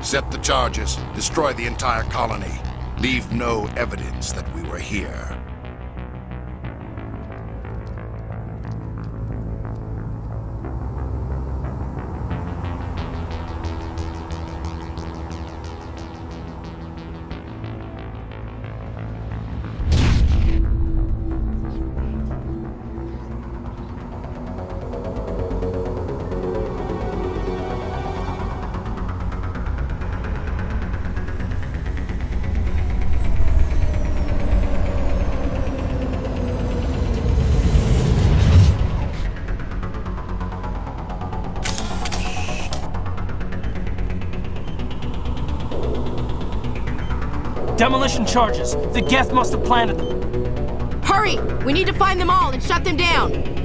Set the charges. Destroy the entire colony. Leave no evidence that we were here. Demolition charges. The Geth must have planted them. Hurry! We need to find them all and shut them down!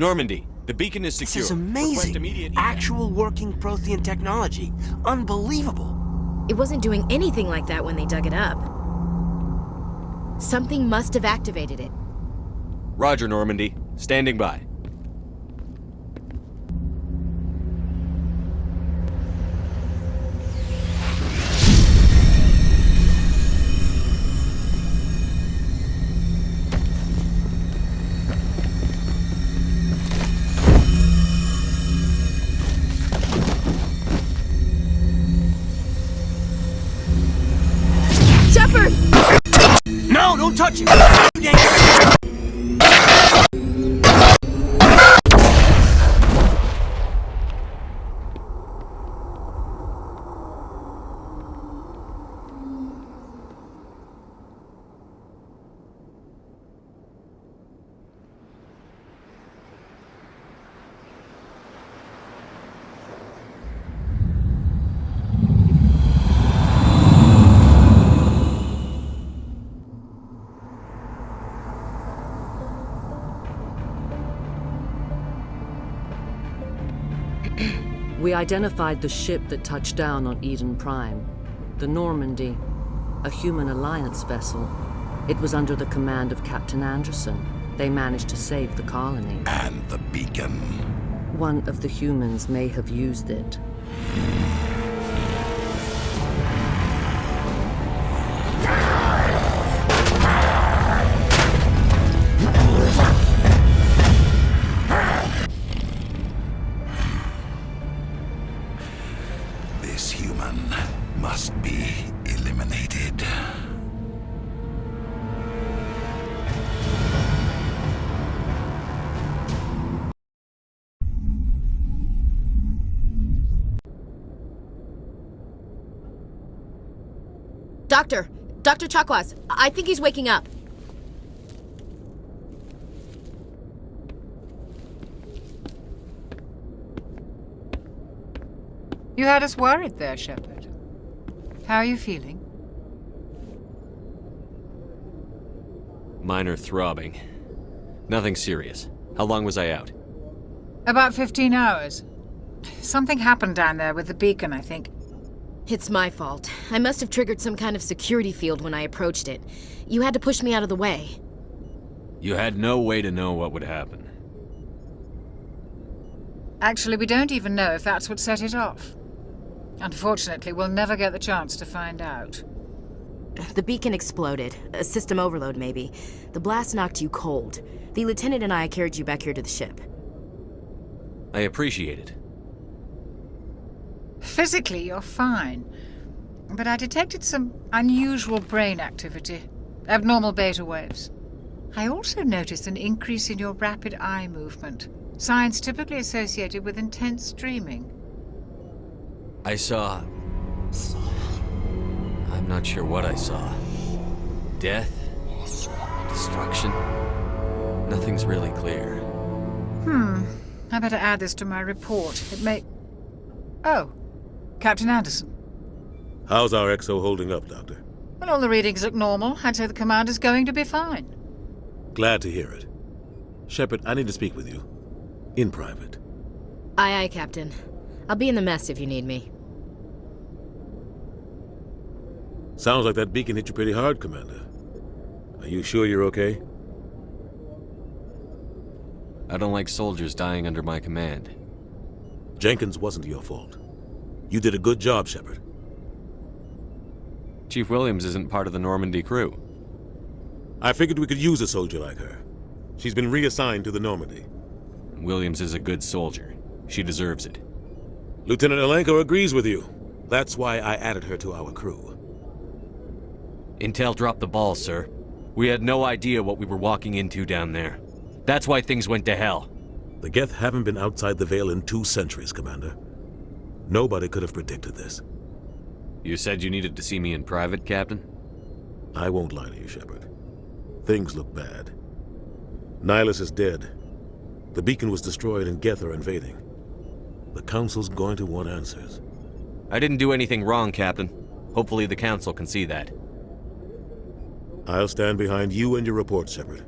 Normandy, the beacon is secure. This is Request amazing. immediate evac. Actual working Prothean technology. Unbelievable. It wasn't doing anything like that when they dug it up. Something must have activated it. Roger, Normandy. Standing by. don't touch it! We identified the ship that touched down on Eden Prime, the Normandy, a human alliance vessel. It was under the command of Captain Anderson. They managed to save the colony. And the beacon. One of the humans may have used it. This human must be eliminated. Dr. Chakwas, I think he's waking up. You had us worried there, Shepard. How are you feeling? Minor throbbing. Nothing serious. How long was I out? About 15 hours. Something happened down there with the beacon, I think. It's my fault. I must have triggered some kind of security field when I approached it. You had to push me out of the way. You had no way to know what would happen. Actually, we don't even know if that's what set it off. Unfortunately, we'll never get the chance to find out. The beacon exploded. A system overload, maybe. The blast knocked you cold. The lieutenant and I carried you back here to the ship. I appreciate it. Physically, you're fine. But I detected some unusual brain activity. Abnormal beta waves. I also noticed an increase in your rapid eye movement. Signs typically associated with intense dreaming. I saw... I'm not sure what I saw. Death? Destruction? Nothing's really clear. I better add this to my report. It may... Oh, Captain Anderson. How's our XO holding up, Doctor? Well, all the readings look normal. I'd say the commander's going to be fine. Glad to hear it. Shepard, I need to speak with you. In private. Aye, Captain. I'll be in the mess if you need me. Sounds like that beacon hit you pretty hard, Commander. Are you sure you're okay? I don't like soldiers dying under my command. Jenkins wasn't your fault. You did a good job, Shepard. Chief Williams isn't part of the Normandy crew. I figured we could use a soldier like her. She's been reassigned to the Normandy. Williams is a good soldier. She deserves it. Lieutenant Alenko agrees with you. That's why I added her to our crew. Intel dropped the ball, sir. We had no idea what we were walking into down there. That's why things went to hell. The Geth haven't been outside the Veil in 2 centuries, Commander. Nobody could have predicted this. You said you needed to see me in private, Captain? I won't lie to you, Shepard. Things look bad. Nihilus is dead. The beacon was destroyed and Geth are invading. The Council's going to want answers. I didn't do anything wrong, Captain. Hopefully the Council can see that. I'll stand behind you and your report, Shepard.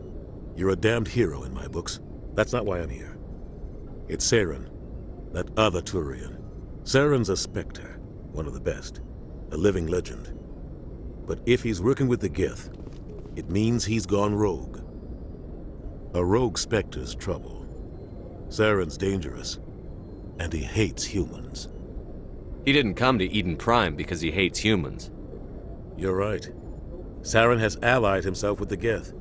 You're a damned hero in my books. That's not why I'm here. It's Saren, that other Turian. Saren's a Spectre, one of the best, a living legend. But if he's working with the Geth, it means he's gone rogue. A rogue Spectre's trouble. Saren's dangerous, and he hates humans. He didn't come to Eden Prime because he hates humans. You're right. Saren has allied himself with the Geth.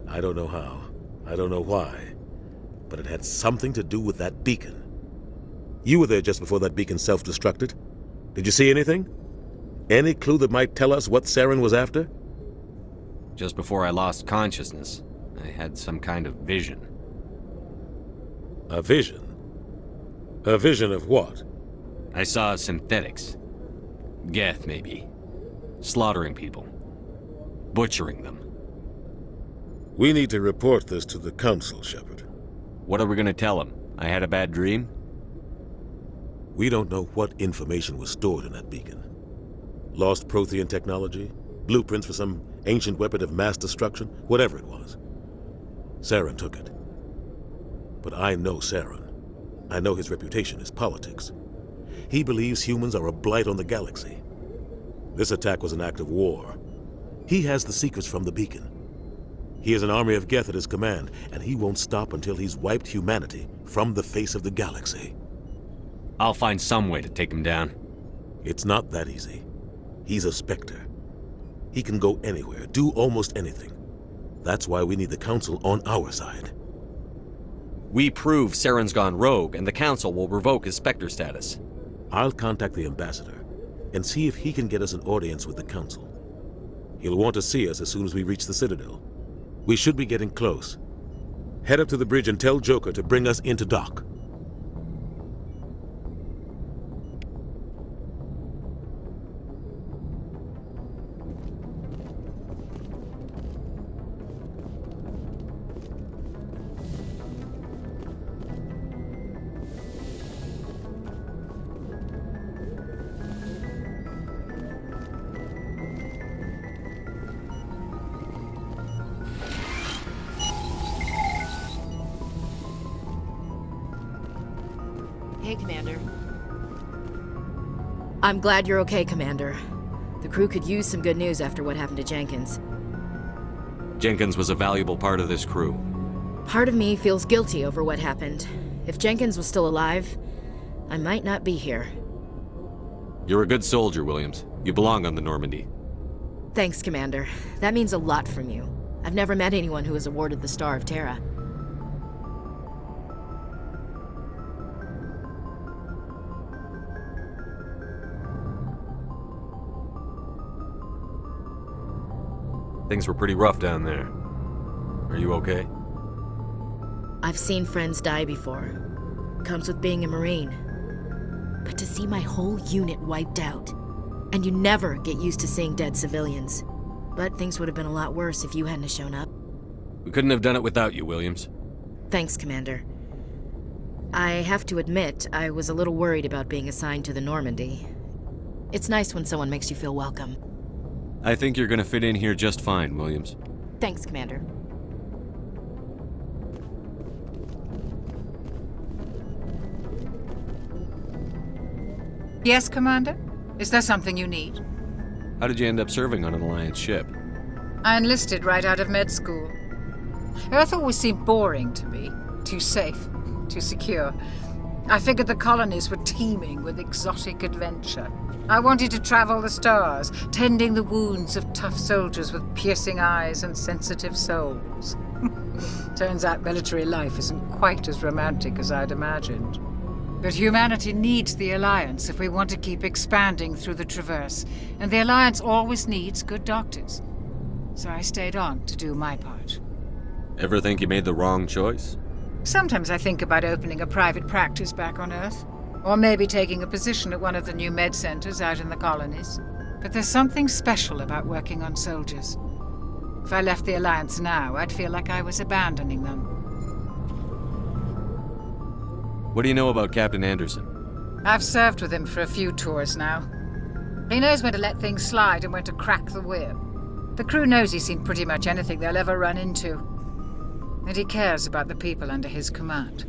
I don't know how. I don't know why. But it had something to do with that beacon. You were there just before that beacon self-destructed. Did you see anything? Any clue that might tell us what Saren was after? Just before I lost consciousness, I had some kind of vision. A vision? A vision of what? I saw synthetics. Geth, maybe. Slaughtering people. Butchering them. We need to report this to the Council, Shepard. What are we gonna tell them? I had a bad dream? We don't know what information was stored in that beacon. Lost Prothean technology? Blueprints for some ancient weapon of mass destruction? Whatever it was. Saren took it. But I know Saren. I know his reputation is politics. He believes humans are a blight on the galaxy. This attack was an act of war. He has the secrets from the beacon. He has an army of Geth at his command, and he won't stop until he's wiped humanity from the face of the galaxy. I'll find some way to take him down. It's not that easy. He's a Spectre. He can go anywhere, do almost anything. That's why we need the Council on our side. We prove Saren's gone rogue, and the Council will revoke his Spectre status. I'll contact the Ambassador and see if he can get us an audience with the Council. He'll want to see us as soon as we reach the Citadel. We should be getting close. Head up to the bridge and tell Joker to bring us into dock. Hey, Commander. I'm glad you're okay, Commander. The crew could use some good news after what happened to Jenkins. Jenkins was a valuable part of this crew. Part of me feels guilty over what happened. If Jenkins was still alive, I might not be here. You're a good soldier, Williams. You belong on the Normandy. Thanks, Commander. That means a lot from you. I've never met anyone who was awarded the Star of Terra. Things were pretty rough down there. Are you okay? I've seen friends die before. Comes with being a Marine. But to see my whole unit wiped out, and you never get used to seeing dead civilians. But things would have been a lot worse if you hadn't shown up. We couldn't have done it without you, Williams. Thanks, Commander. I have to admit, I was a little worried about being assigned to the Normandy. It's nice when someone makes you feel welcome. I think you're gonna fit in here just fine, Williams. Thanks, Commander. Yes, Commander? Is there something you need? How did you end up serving on an Alliance ship? I enlisted right out of med school. Earth always seemed boring to me. Too safe, too secure. I figured the colonies were teeming with exotic adventure. I wanted to travel the stars, tending the wounds of tough soldiers with piercing eyes and sensitive souls. Turns out military life isn't quite as romantic as I'd imagined. But humanity needs the Alliance if we want to keep expanding through the Traverse, and the Alliance always needs good doctors. So I stayed on to do my part. Ever think you made the wrong choice? Sometimes I think about opening a private practice back on Earth. Or maybe taking a position at one of the new med centers out in the colonies. But there's something special about working on soldiers. If I left the Alliance now, I'd feel like I was abandoning them. What do you know about Captain Anderson? I've served with him for a few tours now. He knows when to let things slide and when to crack the whip. The crew knows he's seen pretty much anything they'll ever run into. And he cares about the people under his command.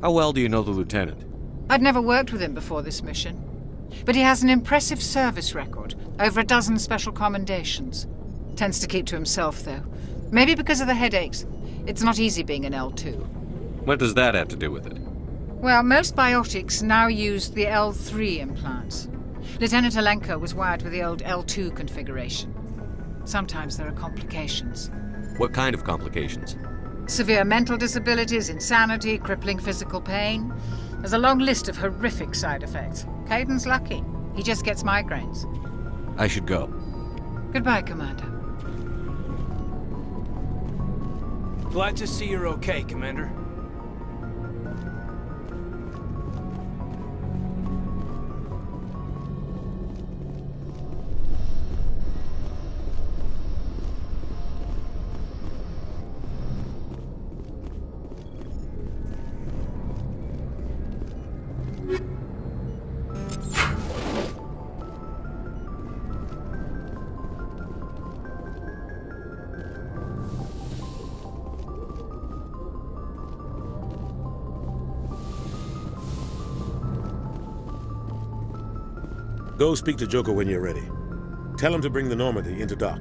How well do you know the lieutenant? I'd never worked with him before this mission. But he has an impressive service record, over a dozen special commendations. Tends to keep to himself, though. Maybe because of the headaches. It's not easy being an L2. What does that have to do with it? Well, most biotics now use the L3 implants. Lieutenant Alenko was wired with the old L2 configuration. Sometimes there are complications. What kind of complications? Severe mental disabilities, insanity, crippling physical pain. There's a long list of horrific side effects. Caden's lucky. He just gets migraines. I should go. Goodbye, Commander. Glad to see you're okay, Commander. Go speak to Joker when you're ready. Tell him to bring the Normandy into dock.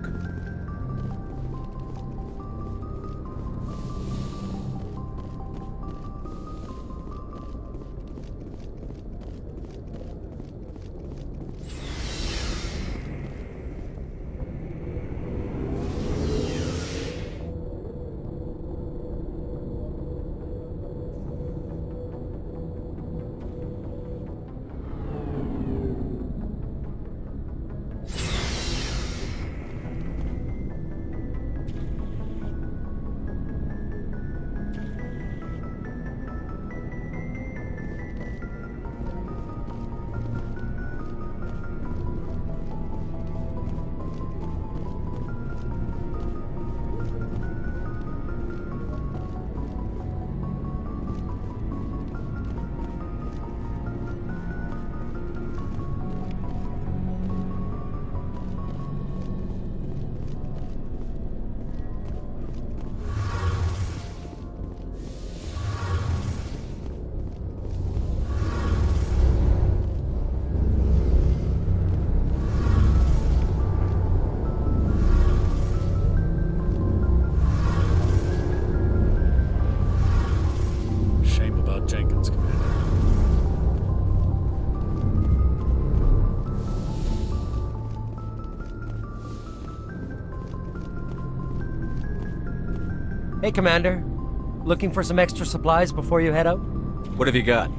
Jenkins, Commander. Hey, Commander. Looking for some extra supplies before you head out? What have you got?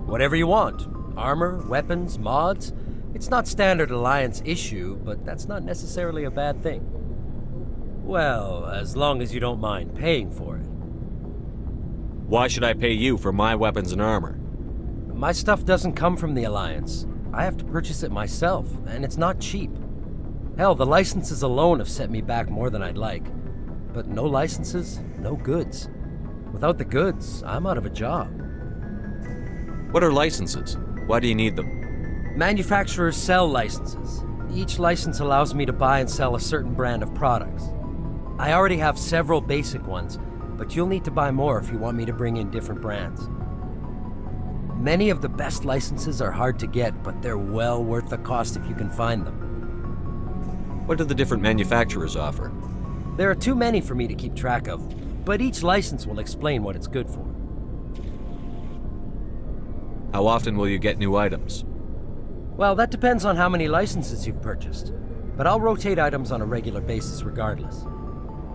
Whatever you want. Armor, weapons, mods. It's not standard Alliance issue, but that's not necessarily a bad thing. Well, as long as you don't mind paying for it. Why should I pay you for my weapons and armor? My stuff doesn't come from the Alliance. I have to purchase it myself, and it's not cheap. Hell, the licenses alone have set me back more than I'd like. But no licenses, no goods. Without the goods, I'm out of a job. What are licenses? Why do you need them? Manufacturers sell licenses. Each license allows me to buy and sell a certain brand of products. I already have several basic ones, but you'll need to buy more if you want me to bring in different brands. Many of the best licenses are hard to get, but they're well worth the cost if you can find them. What do the different manufacturers offer? There are too many for me to keep track of, but each license will explain what it's good for. How often will you get new items? Well, that depends on how many licenses you've purchased, but I'll rotate items on a regular basis regardless.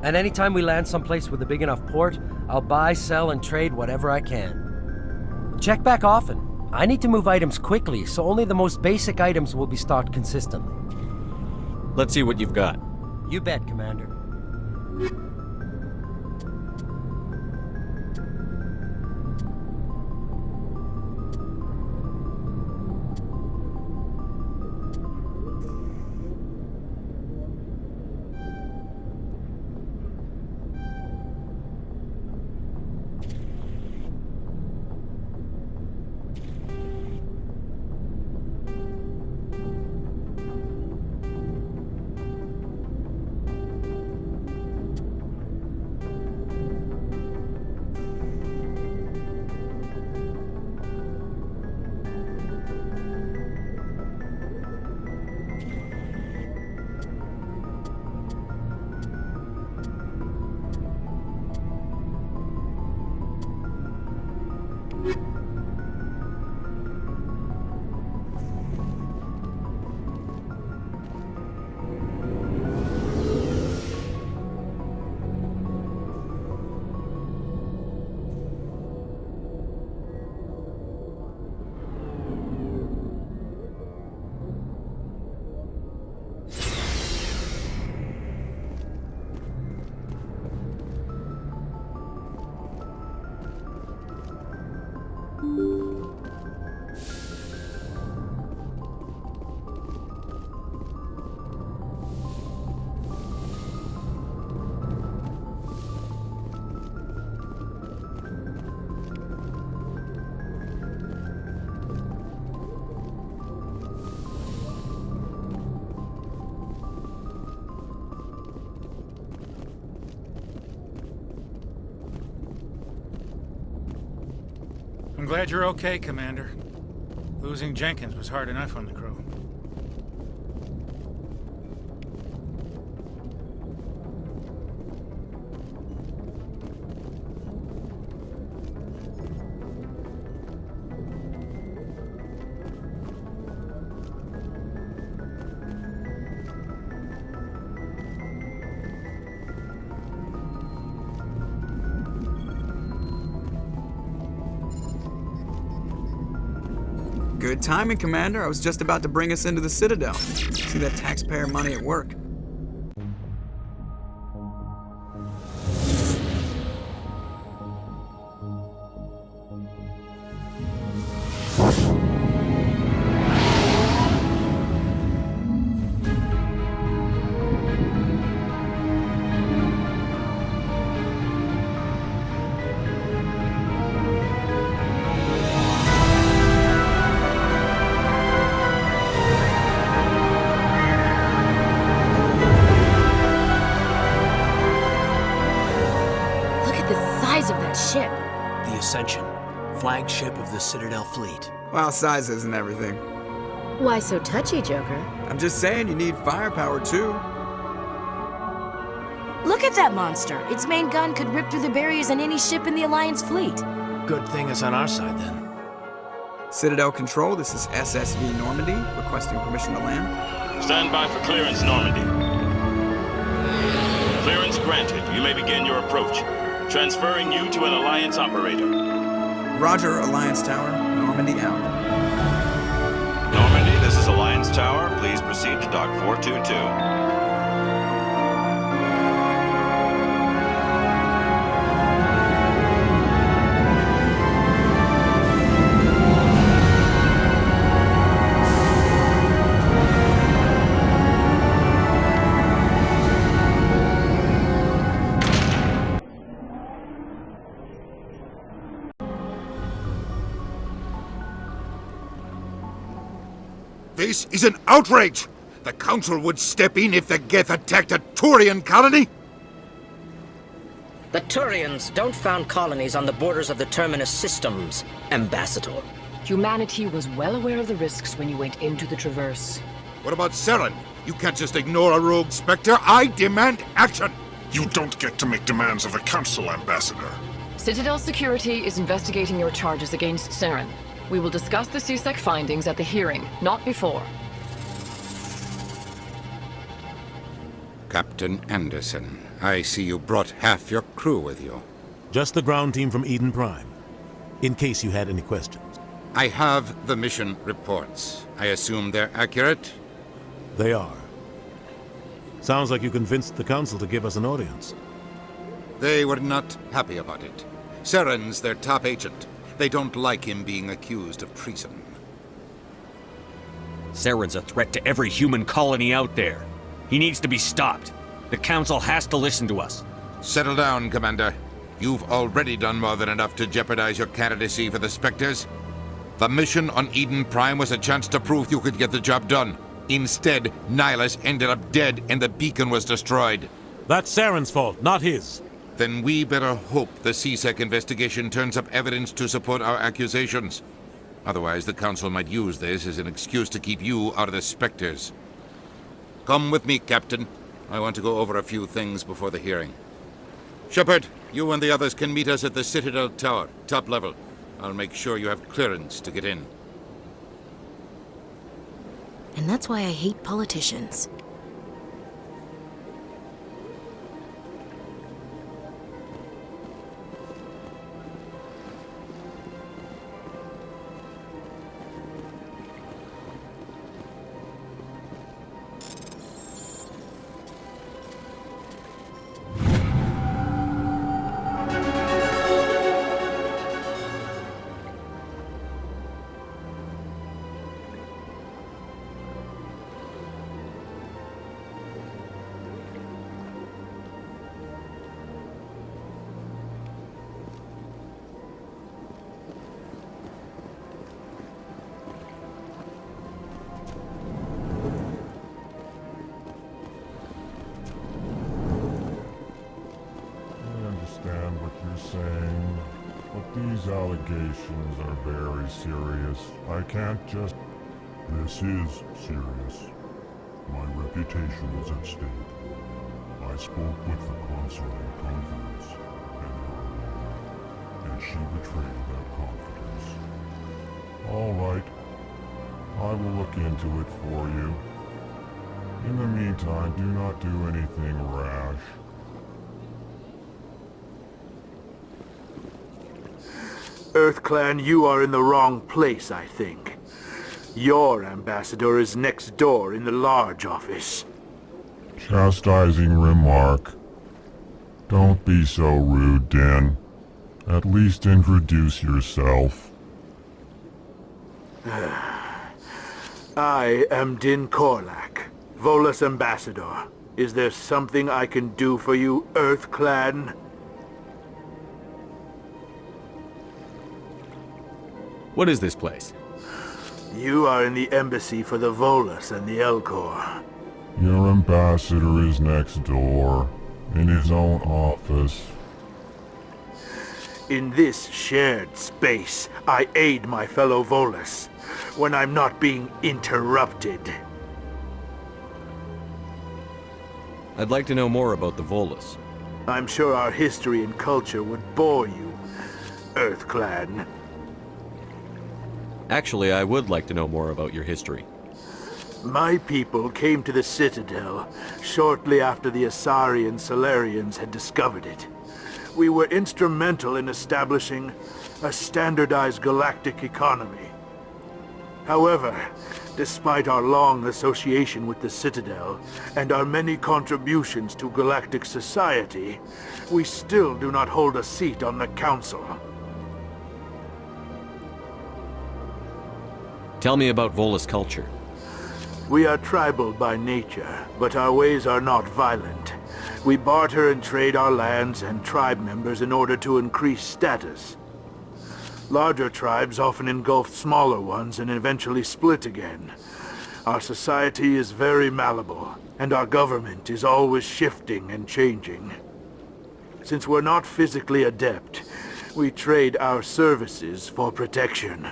And anytime we land someplace with a big enough port, I'll buy, sell, and trade whatever I can. Check back often. I need to move items quickly, so only the most basic items will be stocked consistently. Let's see what you've got. You bet, Commander. I'm glad you're okay, Commander. Losing Jenkins was hard enough on the crew. Good timing, Commander. I was just about to bring us into the Citadel. See that taxpayer money at work. Of that ship. The Ascension, flagship of the Citadel fleet. Well, size isn't everything. Why so touchy, Joker? I'm just saying you need firepower too. Look at that monster. Its main gun could rip through the barriers in any ship in the Alliance fleet. Good thing it's on our side then. Citadel Control, this is SSV Normandy, requesting permission to land. Stand by for clearance, Normandy. Clearance granted. You may begin your approach. Transferring you to an Alliance operator. Roger, Alliance Tower. Normandy out. Normandy, this is Alliance Tower. Please proceed to Dock 422. This is an outrage! The Council would step in if the Geth attacked a Turian colony? The Turians don't found colonies on the borders of the Terminus systems, Ambassador. Humanity was well aware of the risks when you went into the Traverse. What about Saren? You can't just ignore a rogue Spectre. I demand action! You don't get to make demands of the Council, Ambassador. Citadel Security is investigating your charges against Saren. We will discuss the CSEC findings at the hearing, not before. Captain Anderson, I see you brought half your crew with you. Just the ground team from Eden Prime, in case you had any questions. I have the mission reports. I assume they're accurate? They are. Sounds like you convinced the Council to give us an audience. They were not happy about it. Saren's their top agent. They don't like him being accused of treason. Saren's a threat to every human colony out there. He needs to be stopped. The Council has to listen to us. Settle down, Commander. You've already done more than enough to jeopardize your candidacy for the Spectres. The mission on Eden Prime was a chance to prove you could get the job done. Instead, Nihilus ended up dead and the beacon was destroyed. That's Saren's fault, not his. Then we better hope the CSEC investigation turns up evidence to support our accusations. Otherwise, the Council might use this as an excuse to keep you out of the Spectres. Come with me, Captain. I want to go over a few things before the hearing. Shepard, you and the others can meet us at the Citadel Tower, top level. I'll make sure you have clearance to get in. And that's why I hate politicians. These allegations are very serious. I can't just... This is serious. My reputation is at stake. I spoke with the consul in confidence, and she betrayed that confidence. All right. I will look into it for you. In the meantime, do not do anything rash. EarthClan, you are in the wrong place, I think. Your ambassador is next door in the large office. Chastising remark. Don't be so rude, Din. At least introduce yourself. I am Din Korlak, Volus ambassador. Is there something I can do for you, EarthClan? What is this place? You are in the embassy for the Volus and the Elcor. Your ambassador is next door, in his own office. In this shared space, I aid my fellow Volus when I'm not being interrupted. I'd like to know more about the Volus. I'm sure our history and culture would bore you, EarthClan. Actually, I would like to know more about your history. My people came to the Citadel shortly after the Asari and Solarians had discovered it. We were instrumental in establishing a standardized galactic economy. However, despite our long association with the Citadel and our many contributions to galactic society, we still do not hold a seat on the Council. Tell me about Volus culture. We are tribal by nature, but our ways are not violent. We barter and trade our lands and tribe members in order to increase status. Larger tribes often engulf smaller ones and eventually split again. Our society is very malleable, and our government is always shifting and changing. Since we're not physically adept, we trade our services for protection.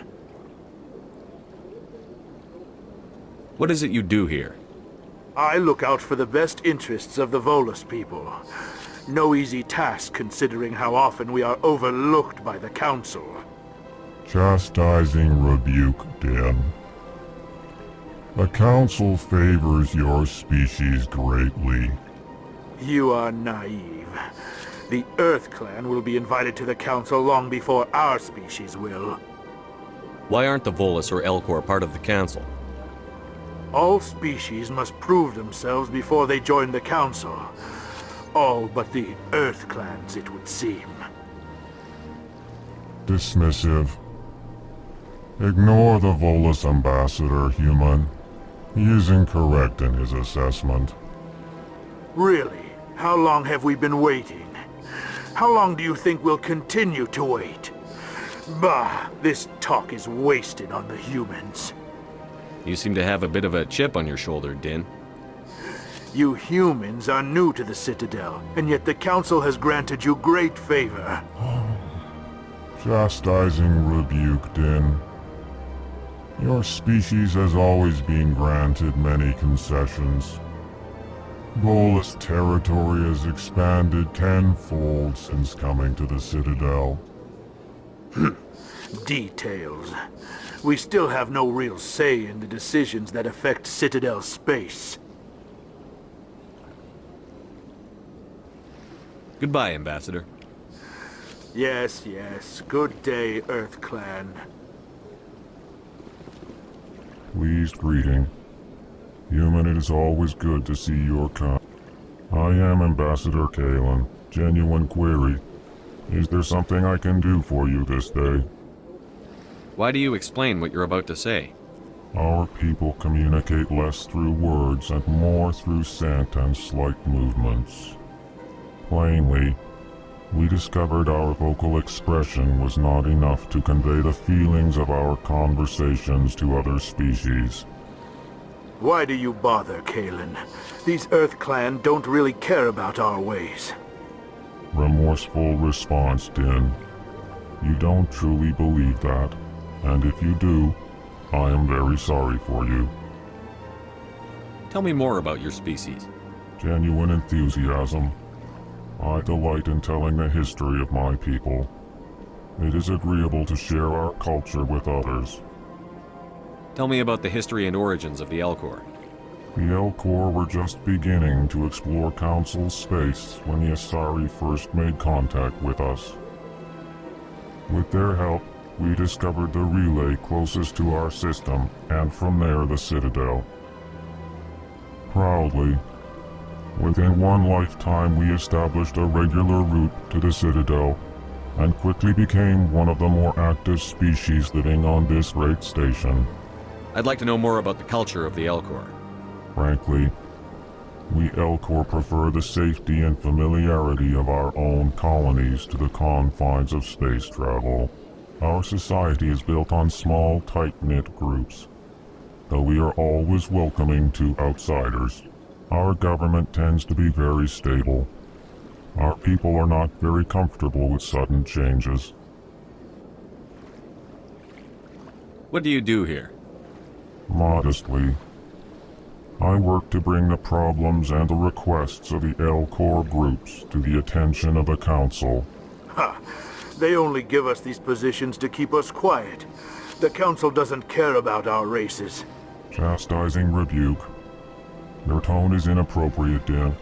What is it you do here? I look out for the best interests of the Volus people. No easy task considering how often we are overlooked by the Council. Chastising rebuke, Din. The Council favors your species greatly. You are naive. The EarthClan will be invited to the Council long before our species will. Why aren't the Volus or Elcor part of the Council? All species must prove themselves before they join the Council. All but the EarthClans, it would seem. Dismissive. Ignore the Volus ambassador, human. He is incorrect in his assessment. Really? How long have we been waiting? How long do you think we'll continue to wait? Bah, this talk is wasted on the humans. You seem to have a bit of a chip on your shoulder, Din. You humans are new to the Citadel, and yet the Council has granted you great favor. Chastising rebuke, Din. Your species has always been granted many concessions. Volus territory has expanded tenfold since coming to the Citadel. Details. We still have no real say in the decisions that affect Citadel space. Goodbye, Ambassador. Yes, yes. Good day, EarthClan. Pleased greeting. Human, it is always good to see your kind. I am Ambassador Kalen. Genuine query. Is there something I can do for you this day? Why do you explain what you're about to say? Our people communicate less through words and more through scent and slight movements. Plainly, we discovered our vocal expression was not enough to convey the feelings of our conversations to other species. Why do you bother, Kalen? These EarthClan don't really care about our ways. Remorseful response, Din. You don't truly believe that, and if you do, I am very sorry for you. Tell me more about your species. Genuine enthusiasm. I delight in telling the history of my people. It is agreeable to share our culture with others. Tell me about the history and origins of the Elcor. The Elcor were just beginning to explore Council space when the Asari first made contact with us. With their help, we discovered the relay closest to our system, and from there the Citadel. Proudly, within one lifetime we established a regular route to the Citadel, and quickly became one of the more active species living on this great station. I'd like to know more about the culture of the Elcor. Frankly, we Elcor prefer the safety and familiarity of our own colonies to the confines of space travel. Our society is built on small, tight-knit groups. Though we are always welcoming to outsiders, our government tends to be very stable. Our people are not very comfortable with sudden changes. What do you do here? Modestly, I work to bring the problems and the requests of the Elcor groups to the attention of the Council. Ha! They only give us these positions to keep us quiet. The Council doesn't care about our races. Chastising rebuke. Your tone is inappropriate, Din.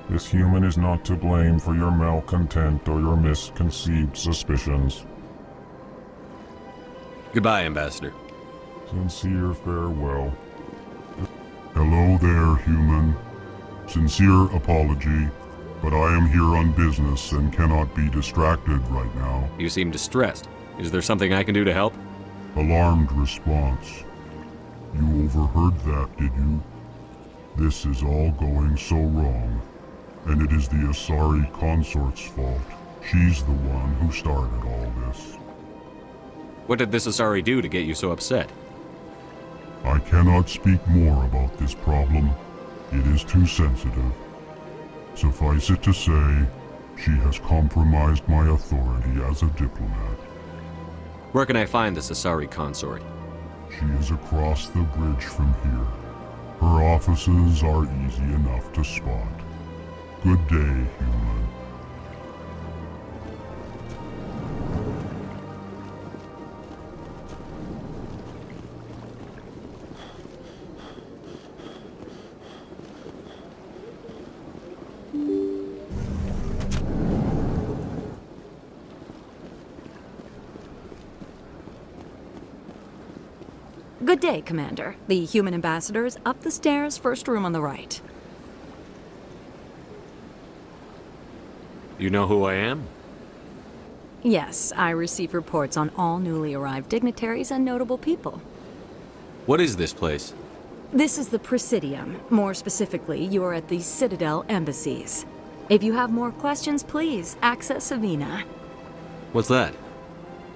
This human is not to blame for your malcontent or your misconceived suspicions. Goodbye, Ambassador. Sincere farewell. Hello there, human. Sincere apology, but I am here on business and cannot be distracted right now. You seem distressed. Is there something I can do to help? Alarmed response. You overheard that, did you? This is all going so wrong, and it is the Asari consort's fault. She's the one who started all this. What did this Asari do to get you so upset? I cannot speak more about this problem. It is too sensitive. Suffice it to say, she has compromised my authority as a diplomat. Where can I find this Asari consort? She is across the bridge from here. Her offices are easy enough to spot. Good day, human. Good day, Commander. The human ambassador is up the stairs, first room on the right. You know who I am? Yes, I receive reports on all newly arrived dignitaries and notable people. What is this place? This is the Presidium. More specifically, you are at the Citadel embassies. If you have more questions, please access Avina. What's that?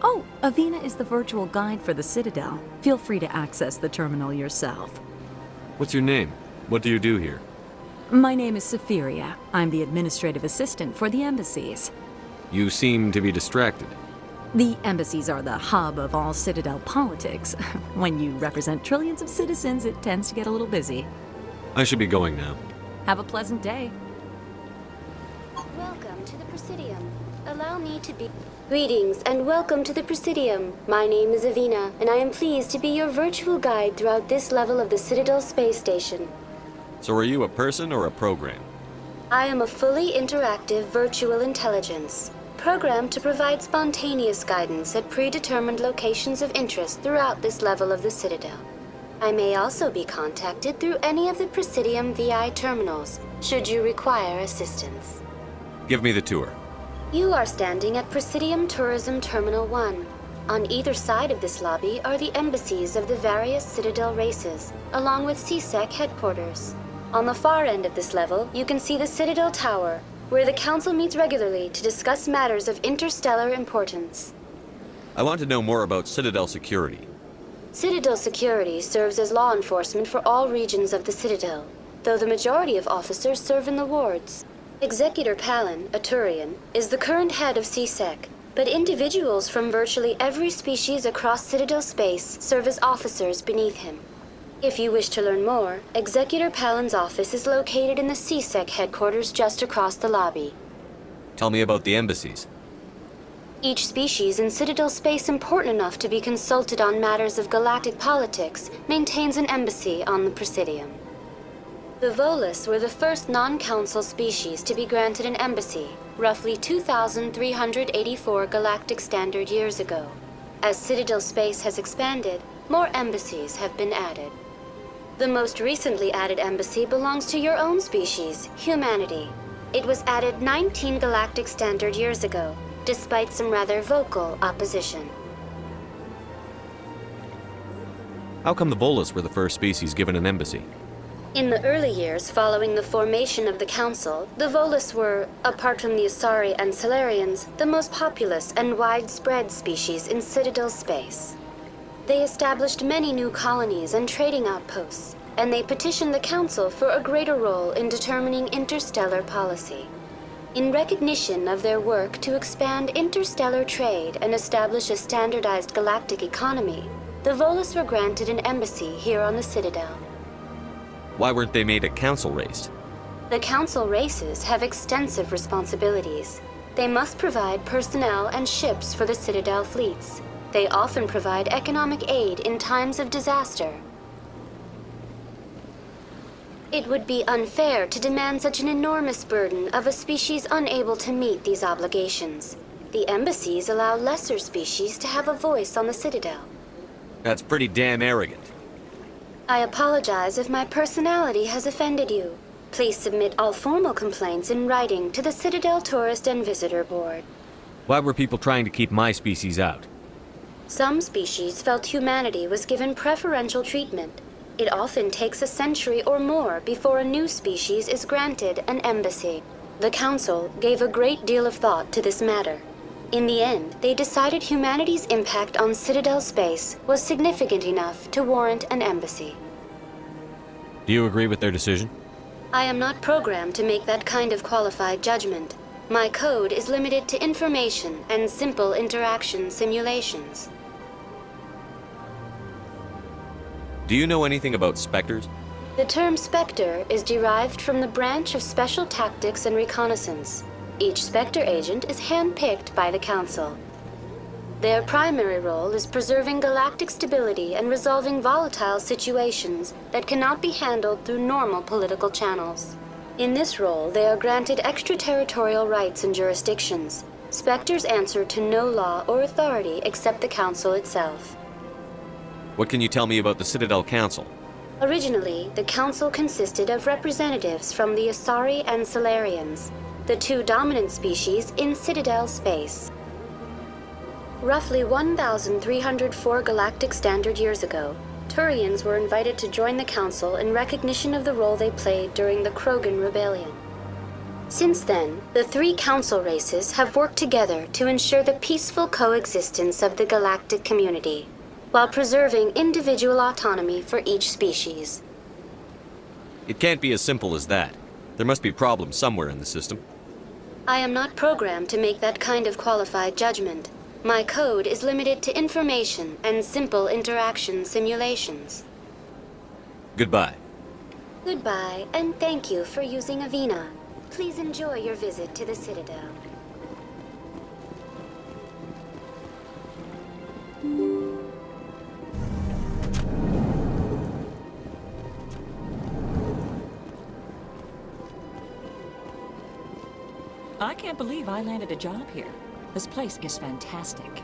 Oh, Avina is the virtual guide for the Citadel. Feel free to access the terminal yourself. What's your name? What do you do here? My name is Safiria. I'm the administrative assistant for the embassies. You seem to be distracted. The embassies are the hub of all Citadel politics. When you represent trillions of citizens, it tends to get a little busy. I should be going now. Have a pleasant day. Welcome to the Presidium. Allow me to be... Greetings and welcome to the Presidium. My name is Avina, and I am pleased to be your virtual guide throughout this level of the Citadel space station. So are you a person or a program? I am a fully interactive virtual intelligence, programmed to provide spontaneous guidance at predetermined locations of interest throughout this level of the Citadel. I may also be contacted through any of the Presidium VI terminals, should you require assistance. Give me the tour. You are standing at Presidium Tourism Terminal 1. On either side of this lobby are the embassies of the various Citadel races, along with CSEC headquarters. On the far end of this level, you can see the Citadel Tower, where the Council meets regularly to discuss matters of interstellar importance. I want to know more about Citadel security. Citadel security serves as law enforcement for all regions of the Citadel, though the majority of officers serve in the wards. Executor Palin, a Turian, is the current head of CSEC. but individuals from virtually every species across Citadel space serve as officers beneath him. If you wish to learn more, Executor Palin's office is located in the CSEC headquarters just across the lobby. Tell me about the embassies. Each species in Citadel space important enough to be consulted on matters of galactic politics maintains an embassy on the Presidium. The Volus were the first non-council species to be granted an embassy, roughly 2,384 galactic standard years ago. As Citadel space has expanded, more embassies have been added. The most recently added embassy belongs to your own species, humanity. It was added 19 galactic standard years ago, despite some rather vocal opposition. How come the Volus were the first species given an embassy? In the early years following the formation of the Council, the Volus were, apart from the Asari and Solarians, the most populous and widespread species in Citadel space. They established many new colonies and trading outposts, and they petitioned the Council for a greater role in determining interstellar policy. In recognition of their work to expand interstellar trade and establish a standardized galactic economy, the Volus were granted an embassy here on the Citadel. Why weren't they made a council race? The Council races have extensive responsibilities. They must provide personnel and ships for the Citadel fleets. They often provide economic aid in times of disaster. It would be unfair to demand such an enormous burden of a species unable to meet these obligations. The embassies allow lesser species to have a voice on the Citadel. That's pretty damn arrogant. I apologize if my personality has offended you. Please submit all formal complaints in writing to the Citadel Tourist and Visitor Board. Why were people trying to keep my species out? Some species felt humanity was given preferential treatment. It often takes a century or more before a new species is granted an embassy. The Council gave a great deal of thought to this matter. In the end, they decided humanity's impact on Citadel space was significant enough to warrant an embassy. Do you agree with their decision? I am not programmed to make that kind of qualified judgment. My code is limited to information and simple interaction simulations. Do you know anything about specters? The term Spectre is derived from the branch of Special Tactics and Reconnaissance. Each Spectre agent is handpicked by the Council. Their primary role is preserving galactic stability and resolving volatile situations that cannot be handled through normal political channels. In this role, they are granted extraterritorial rights and jurisdictions. Spectres answer to no law or authority except the Council itself. What can you tell me about the Citadel Council? Originally, the Council consisted of representatives from the Asari and Solarians, the two dominant species in Citadel space. Roughly 1,304 galactic standard years ago, Turians were invited to join the Council in recognition of the role they played during the Krogan Rebellion. Since then, the three Council races have worked together to ensure the peaceful coexistence of the galactic community, while preserving individual autonomy for each species. It can't be as simple as that. There must be problems somewhere in the system. I am not programmed to make that kind of qualified judgment. My code is limited to information and simple interaction simulations. Goodbye. Goodbye, and thank you for using Avina. Please enjoy your visit to the Citadel. I can't believe I landed a job here. This place is fantastic.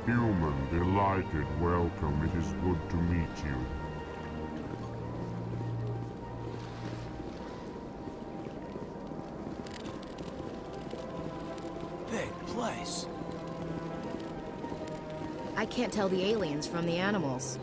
Human, delighted, welcome. It is good to meet you. Big place. I can't tell the aliens from the animals.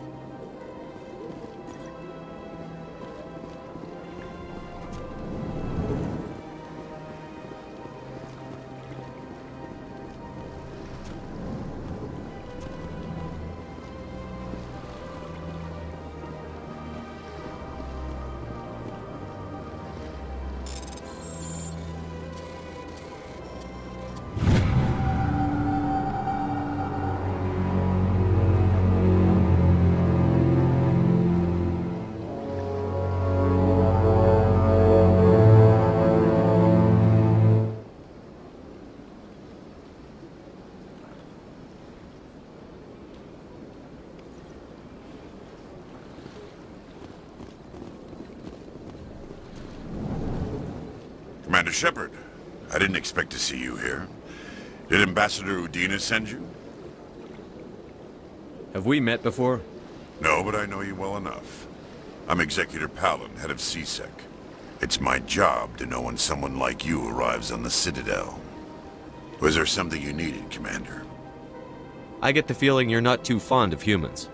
Commander Shepard, I didn't expect to see you here. Did Ambassador Udina send you? Have we met before? No, but I know you well enough. I'm Executor Palin, head of CSEC. It's my job to know when someone like you arrives on the Citadel. Was there something you needed, Commander? I get the feeling you're not too fond of humans.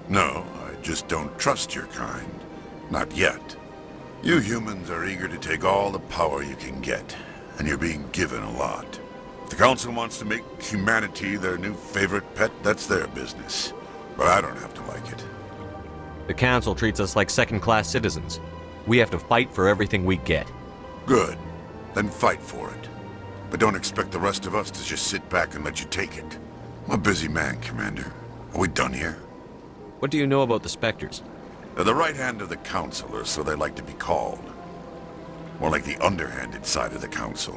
No, I just don't trust your kind. Not yet. You humans are eager to take all the power you can get, and you're being given a lot. If the Council wants to make humanity their new favorite pet, that's their business. But I don't have to like it. The Council treats us like second-class citizens. We have to fight for everything we get. Good. Then fight for it. But don't expect the rest of us to just sit back and let you take it. I'm a busy man, Commander. Are we done here? What do you know about the Spectres? They're the right hand of the Council, or so they like to be called. More like the underhanded side of the Council.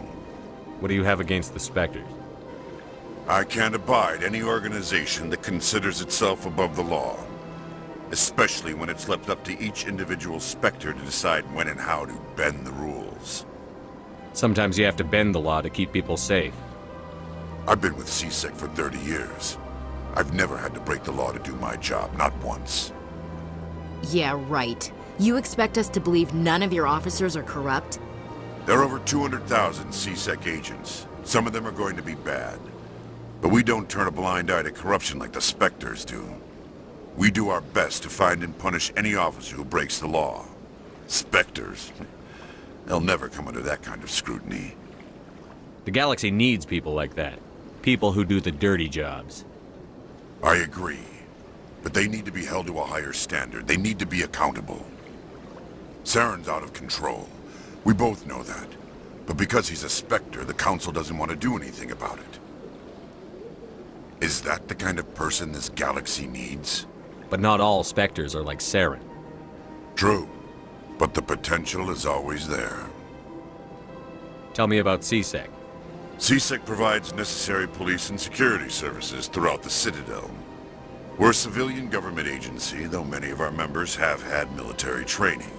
What do you have against the Spectres? I can't abide any organization that considers itself above the law. Especially when it's left up to each individual Spectre to decide when and how to bend the rules. Sometimes you have to bend the law to keep people safe. I've been with CSEC for 30 years. I've never had to break the law to do my job, not once. Yeah, right. You expect us to believe none of your officers are corrupt? There are over 200,000 CSEC agents. Some of them are going to be bad. But we don't turn a blind eye to corruption like the Spectres do. We do our best to find and punish any officer who breaks the law. Spectres? They'll never come under that kind of scrutiny. The galaxy needs people like that. People who do the dirty jobs. I agree. But they need to be held to a higher standard. They need to be accountable. Saren's out of control. We both know that. But because he's a Spectre, the Council doesn't want to do anything about it. Is that the kind of person this galaxy needs? But not all Spectres are like Saren. True. But the potential is always there. Tell me about CSEC. CSEC provides necessary police and security services throughout the Citadel. We're a civilian government agency, though many of our members have had military training.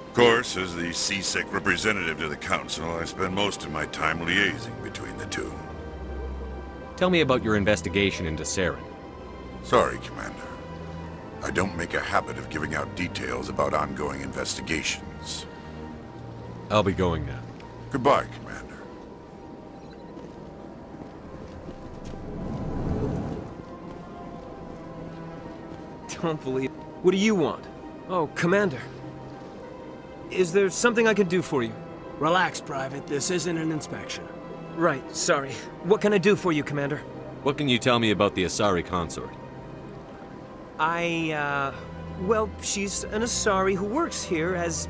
Of course, as the CSEC representative to the Council, I spend most of my time liaising between the two. Tell me about your investigation into Saren. Sorry, Commander. I don't make a habit of giving out details about ongoing investigations. I'll be going now. Goodbye, Commander. Don't believe... What do you want? Oh, Commander. Is there something I can do for you? Relax, Private. This isn't an inspection. Right, sorry. What can I do for you, Commander? What can you tell me about the Asari consort? Well, she's an Asari who works here as...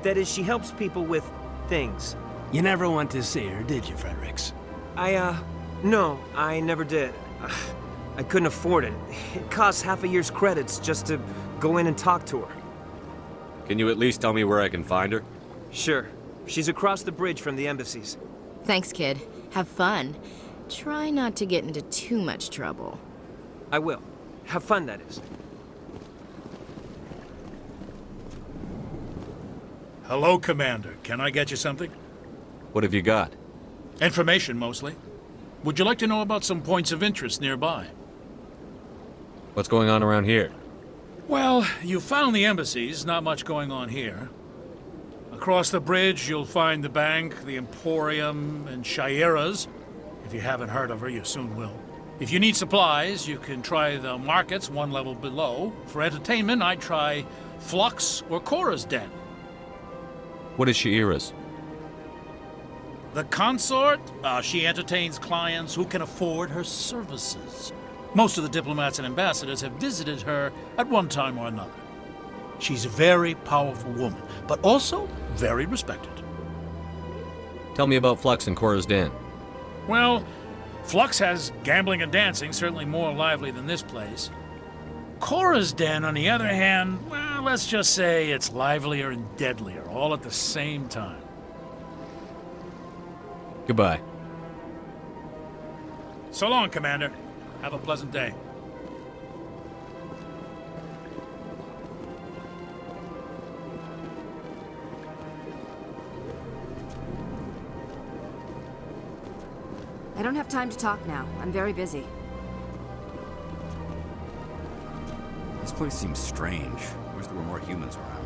That is, she helps people with things. You never went to see her, did you, Fredericks? No, I never did. I couldn't afford it. It costs half a year's credits just to go in and talk to her. Can you at least tell me where I can find her? Sure. She's across the bridge from the embassies. Thanks, kid. Have fun. Try not to get into too much trouble. I will. Have fun, that is. Hello, Commander. Can I get you something? What have you got? Information, mostly. Would you like to know about some points of interest nearby? What's going on around here? Well, you found the embassies. Not much going on here. Across the bridge, you'll find the bank, the Emporium, and Shaira's. If you haven't heard of her, you soon will. If you need supplies, you can try the markets one level below. For entertainment, I'd try Flux or Cora's Den. What is Shaira's? The consort? She entertains clients who can afford her services. Most of the diplomats and ambassadors have visited her at one time or another. She's a very powerful woman, but also very respected. Tell me about Flux and Cora's Den. Well, Flux has gambling and dancing, certainly more lively than this place. Cora's Den, on the other hand, well, let's just say it's livelier and deadlier, all at the same time. Goodbye. So long, Commander. Have a pleasant day. I don't have time to talk now. I'm very busy. This place seems strange. Wish there were more humans around.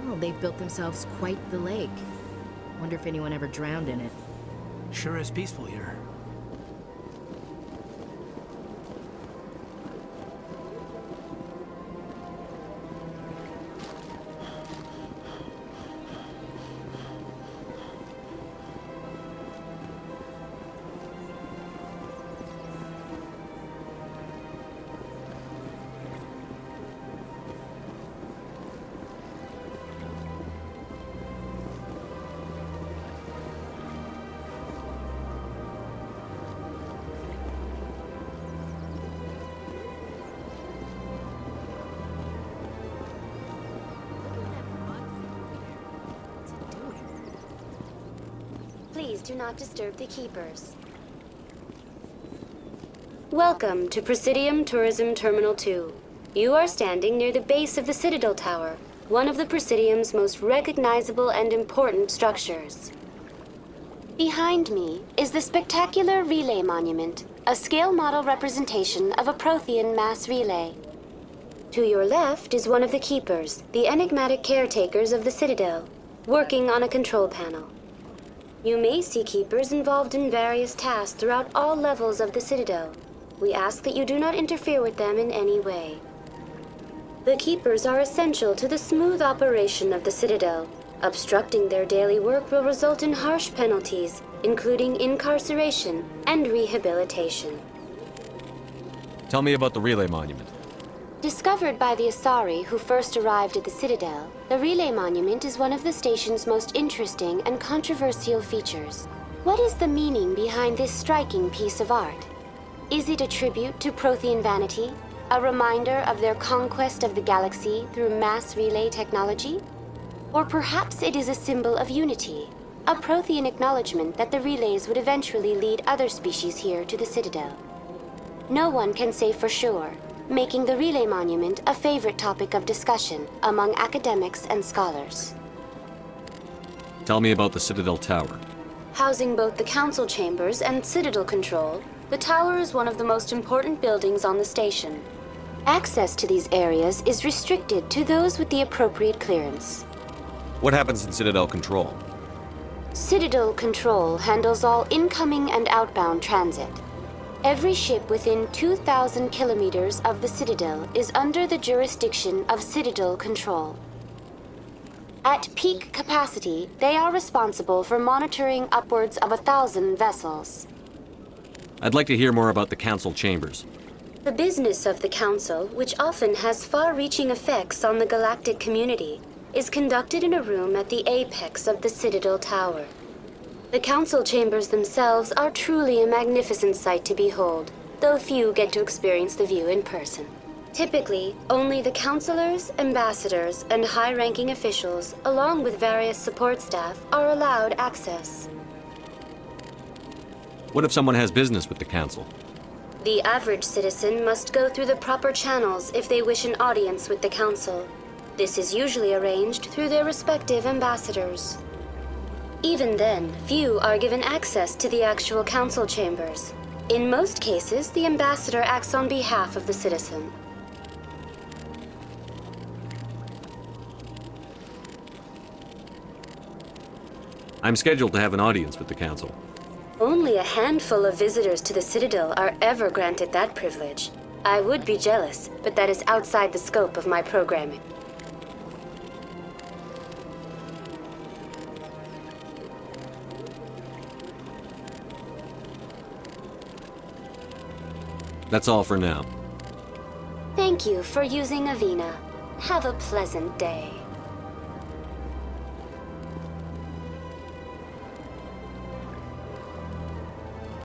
Well, they've built themselves quite the lake. Wonder if anyone ever drowned in it. Sure is peaceful here. Please do not disturb the keepers. Welcome to Presidium Tourism Terminal 2. You are standing near the base of the Citadel Tower, one of the Presidium's most recognizable and important structures. Behind me is the spectacular Relay Monument, a scale model representation of a Prothean mass relay. To your left is one of the keepers, the enigmatic caretakers of the Citadel, working on a control panel. You may see keepers involved in various tasks throughout all levels of the Citadel. We ask that you do not interfere with them in any way. The keepers are essential to the smooth operation of the Citadel. Obstructing their daily work will result in harsh penalties, including incarceration and rehabilitation. Tell me about the Relay Monument. Discovered by the Asari who first arrived at the Citadel, the Relay Monument is one of the station's most interesting and controversial features. What is the meaning behind this striking piece of art? Is it a tribute to Prothean vanity? A reminder of their conquest of the galaxy through mass relay technology? Or perhaps it is a symbol of unity, a Prothean acknowledgement that the relays would eventually lead other species here to the Citadel. No one can say for sure, making the Relay Monument a favorite topic of discussion among academics and scholars. Tell me about the Citadel Tower. Housing both the council chambers and Citadel control, the tower is one of the most important buildings on the station. Access to these areas is restricted to those with the appropriate clearance. What happens in Citadel Control? Citadel Control handles all incoming and outbound transit. Every ship within 2,000 kilometers of the Citadel is under the jurisdiction of Citadel Control. At peak capacity, they are responsible for monitoring upwards of 1,000 vessels. I'd like to hear more about the Council Chambers. The business of the Council, which often has far-reaching effects on the galactic community, is conducted in a room at the apex of the Citadel Tower. The council chambers themselves are truly a magnificent sight to behold, though few get to experience the view in person. Typically, only the councilors, ambassadors, and high-ranking officials, along with various support staff, are allowed access. What if someone has business with the Council? The average citizen must go through the proper channels if they wish an audience with the council. This is usually arranged through their respective ambassadors. Even then, few are given access to the actual council chambers. In most cases, the ambassador acts on behalf of the citizen. I'm scheduled to have an audience with the Council. Only a handful of visitors to the Citadel are ever granted that privilege. I would be jealous, but that is outside the scope of my programming. That's all for now. Thank you for using Avina. Have a pleasant day.